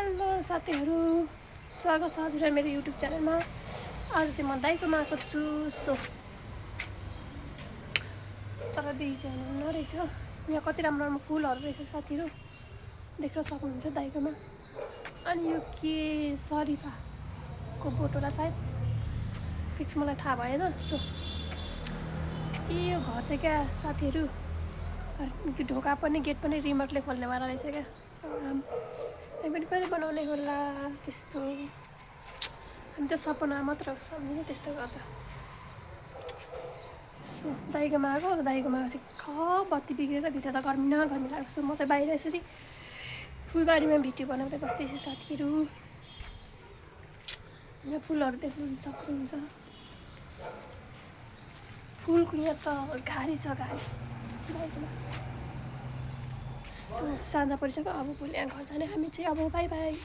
Hello साथीहरू, स्वागत छ हजुरलाई मेरो युट्युब च्यानलमा। आज चाहिँ म दाइकोमा आएको छु। सो तर दुईजना नरहेछ। यहाँ कति राम्रो राम्रो फुलहरू रहेछ साथीहरू, देख्न सक्नुहुन्छ दाइकोमा। अनि यो के सरिफाको बोट होला सायद, फिक्स मलाई थाहा भएन। सो यो घर चाहिँ क्या साथीहरू, ढोका पनि गेट पनि रिमोटले खोल्नेवाला रहेछ क्या। हामी पनि कहिले बनाउने होला त्यस्तो। हामी त सपना मात्र सम्झिने त्यस्तो गर्छ। सो दाइकोमा आएको, दाइकोमा चाहिँ बत्ती बिग्रेर भित्र त गर्मी न गर्मी लाग्छ। सो म चाहिँ बाहिर यसरी फुलबारीमा भिडियो बनाउँदै बस्दैछु साथीहरू। यहाँ फुलहरू देख्नु सक्नुहुन्छ। फुलको यहाँ त घारी छ, घारी दाइकोमा। सो साँझ परिसक्यो, अब भोलि यहाँ घर जाने हामी चाहिँ। अब बाई बाई।